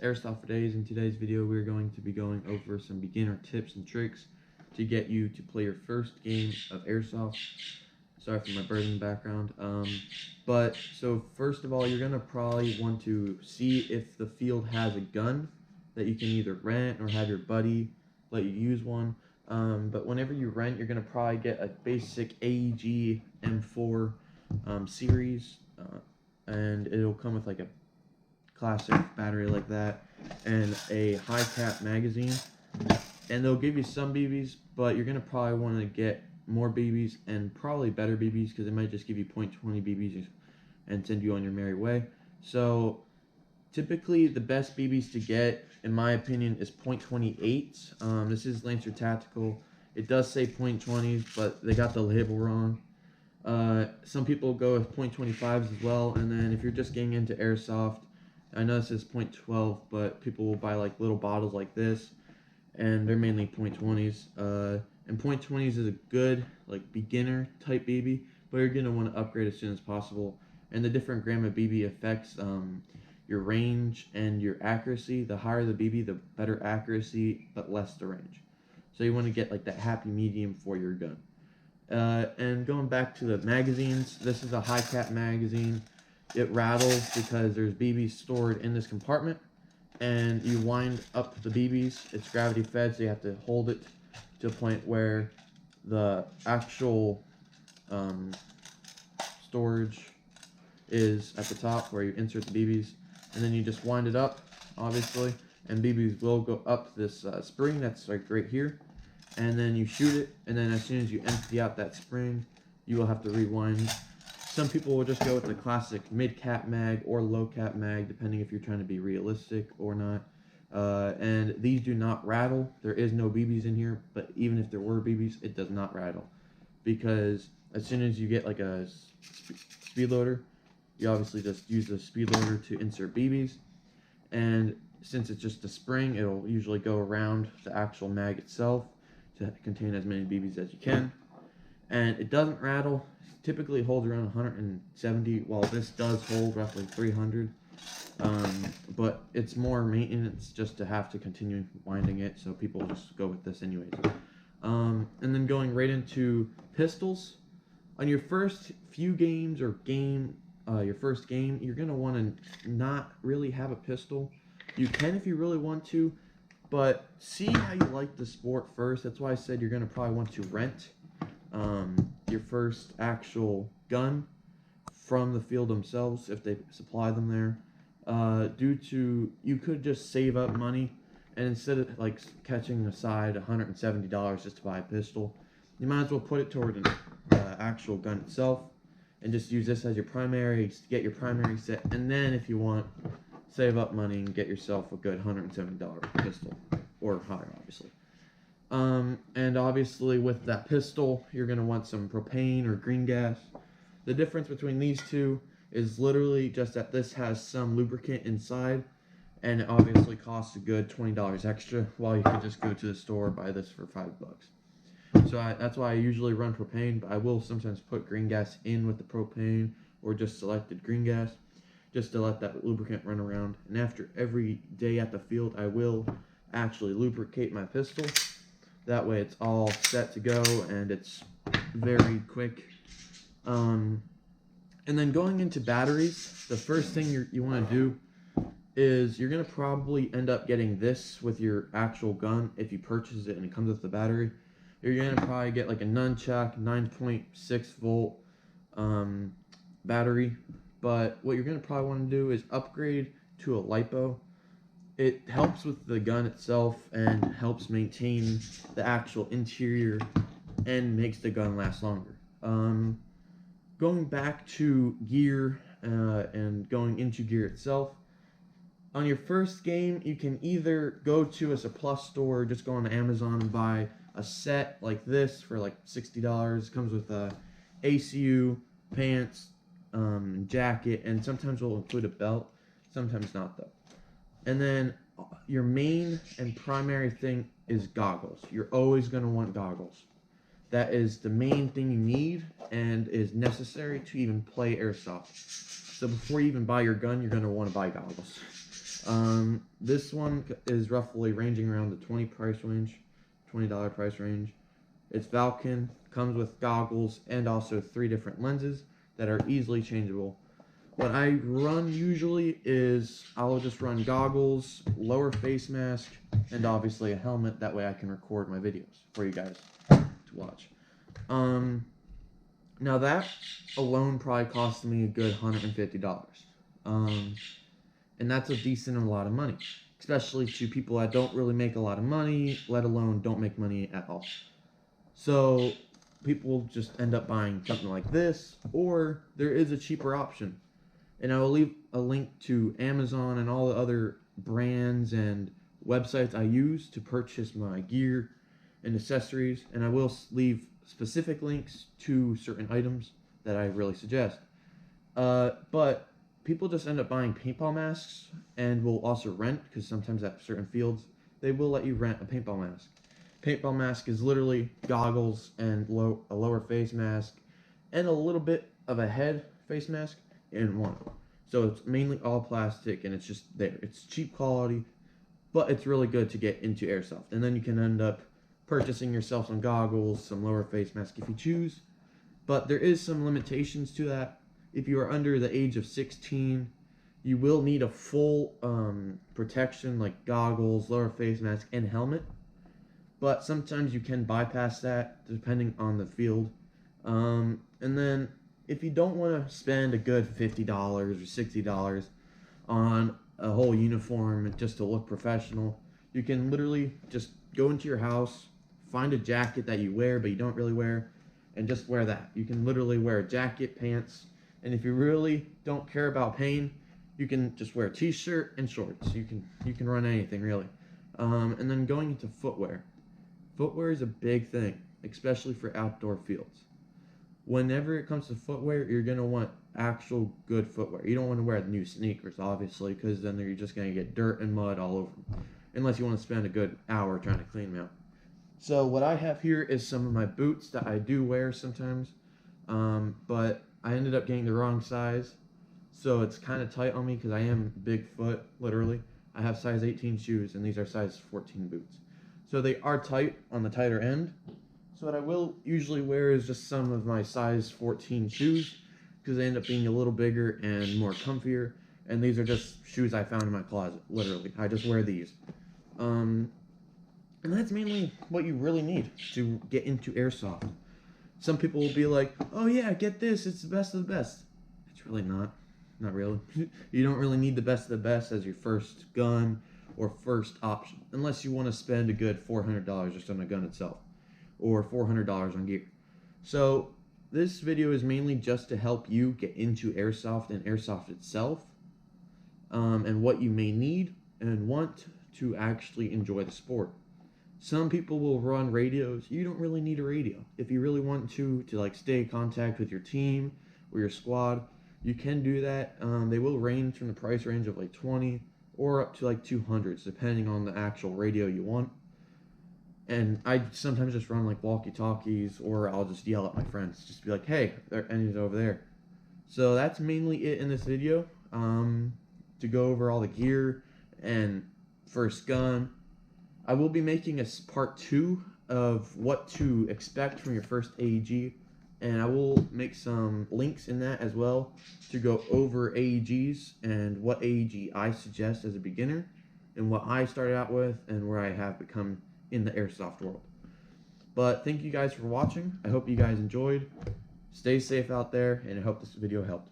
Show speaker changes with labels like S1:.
S1: Airsoft for Days. In today's video, we're going to be going over some beginner tips and tricks to get you to play your first game of Airsoft. Sorry for my bird in the background. So first of all, you're going to probably want to see if the field has a gun that you can either rent or have your buddy let you use one. But whenever you rent, you're going to probably get a basic AEG M4 series, and it'll come with like a classic battery like that and a high cap magazine, and they'll give you some BBs, but you're gonna probably want to get more BBs and probably better BBs because they might just give you .20 BBs and send you on your merry way. So typically the best BBs to get, in my opinion, is .28. This is Lancer Tactical. It does say .20s, but they got the label wrong. Some people go with .25s as well, and then if you're just getting into Airsoft, I know this is .12, but people will buy like little bottles like this, and they're mainly .20s. And .20s is a good like beginner type BB, but you're gonna want to upgrade as soon as possible. And the different gram of BB affects your range and your accuracy. The higher the BB, the better accuracy, but less the range. So you want to get like that happy medium for your gun. And going back to the magazines, this is a high cap magazine. It rattles because there's BBs stored in this compartment, and you wind up the BBs. It's gravity fed, so you have to hold it to a point where the actual storage is at the top where you insert the BBs, and then you just wind it up, obviously, and BBs will go up this spring that's like right here, and then you shoot it, and then as soon as you empty out that spring, you will have to rewind. Some people will just go with the classic mid-cap mag or low-cap mag, depending if you're trying to be realistic or not. And these do not rattle. There is no BBs in here, but even if there were BBs, it does not rattle. Because as soon as you get like a speed loader, you obviously just use the speed loader to insert BBs. And since it's just a spring, it'll usually go around the actual mag itself to contain as many BBs as you can. And it doesn't rattle. Typically holds around 170, while this does hold roughly 300. But it's more maintenance just to have to continue winding it, so people just go with this anyways. And then going right into pistols. On your first few games or your first game, you're going to want to not really have a pistol. You can if you really want to, but see how you like the sport first. That's why I said you're going to probably want to rent your first actual gun from the field themselves if they supply them there. You could just save up money, and instead of like catching aside $170 just to buy a pistol, you might as well put it toward an actual gun itself and just use this as your primary, get your primary set, and then if you want, save up money and get yourself a good $170 pistol, or higher obviously. And obviously with that pistol, you're going to want some propane or green gas. The difference between these two is literally just that this has some lubricant inside, and it obviously costs a good $20 extra, while you could just go to the store and buy this for $5. So that's why I usually run propane, but I will sometimes put green gas in with the propane, or just selected green gas, just to let that lubricant run around. And after every day at the field, I will actually lubricate my pistol. That way it's all set to go, and it's very quick. And then going into batteries, the first thing you want to do is you're going to probably end up getting this with your actual gun if you purchase it and it comes with the battery. You're going to probably get like a nunchuck 9.6 volt battery, but what you're going to probably want to do is upgrade to a LiPo. It helps with the gun itself and helps maintain the actual interior and makes the gun last longer. Going back to gear and going into gear itself, on your first game, you can either go to a surplus store, or just go on Amazon and buy a set like this for like $60. It comes with a ACU, pants, jacket, and sometimes we'll include a belt, sometimes not though. And then your main and primary thing is goggles. You're always going to want goggles. That is the main thing you need and is necessary to even play Airsoft. So before you even buy your gun, you're going to want to buy goggles. This one is roughly ranging around the $20 price range. It's Valken, comes with goggles and also 3 different lenses that are easily changeable. What I run usually is I'll just run goggles, lower face mask, and obviously a helmet. That way I can record my videos for you guys to watch. Now that alone probably cost me a good $150. And that's a decent lot of money, especially to people that don't really make a lot of money, let alone don't make money at all. So people just end up buying something like this, or there is a cheaper option. And I will leave a link to Amazon and all the other brands and websites I use to purchase my gear and accessories, and I will leave specific links to certain items that I really suggest. But people just end up buying paintball masks and will also rent, because sometimes at certain fields they will let you rent a paintball mask. Paintball mask is literally goggles and a lower face mask and a little bit of a head face mask in one. So it's mainly all plastic and it's just there. It's cheap quality, but it's really good to get into airsoft. And then you can end up purchasing yourself some goggles, some lower face mask if you choose. But there is some limitations to that. If you are under the age of 16, you will need a full protection like goggles, lower face mask, and helmet. But sometimes you can bypass that depending on the field. And then if you don't want to spend a good $50 or $60 on a whole uniform just to look professional, you can literally just go into your house, find a jacket that you wear but you don't really wear, and just wear that. You can literally wear a jacket, pants, and if you really don't care about pain, you can just wear a t-shirt and shorts. You can run anything really. And then going into footwear. Footwear is a big thing, especially for outdoor fields. Whenever it comes to footwear, you're going to want actual good footwear. You don't want to wear new sneakers, obviously, because then you're just going to get dirt and mud all over them, unless you want to spend a good hour trying to clean them out. So what I have here is some of my boots that I do wear sometimes, but I ended up getting the wrong size, so it's kind of tight on me because I am big foot, literally. I have size 18 shoes, and these are size 14 boots. So they are tight on the tighter end. So what I will usually wear is just some of my size 14 shoes, because they end up being a little bigger and more comfier. And these are just shoes I found in my closet, literally. I just wear these. And that's mainly what you really need to get into airsoft. Some people will be like, oh yeah, get this, it's the best of the best. It's really not. Not really. You don't really need the best of the best as your first gun or first option, unless you want to spend a good $400 just on a gun itself, or $400 on gear. So this video is mainly just to help you get into airsoft and airsoft itself, and what you may need and want to actually enjoy the sport. Some people will run radios. You don't really need a radio. If you really want to like stay in contact with your team or your squad, you can do that. They will range from the price range of like 20 or up to like 200s, depending on the actual radio you want. And I sometimes just run like walkie-talkies, or I'll just yell at my friends, just be like, hey, their enemy's over there. So that's mainly it in this video, to go over all the gear and first gun. I will be making a part 2 of what to expect from your first AEG, and I will make some links in that as well to go over AEGs and what AEG I suggest as a beginner, and what I started out with, and where I have become in the airsoft world. But thank you guys for watching. I hope you guys enjoyed. Stay safe out there, and I hope this video helped.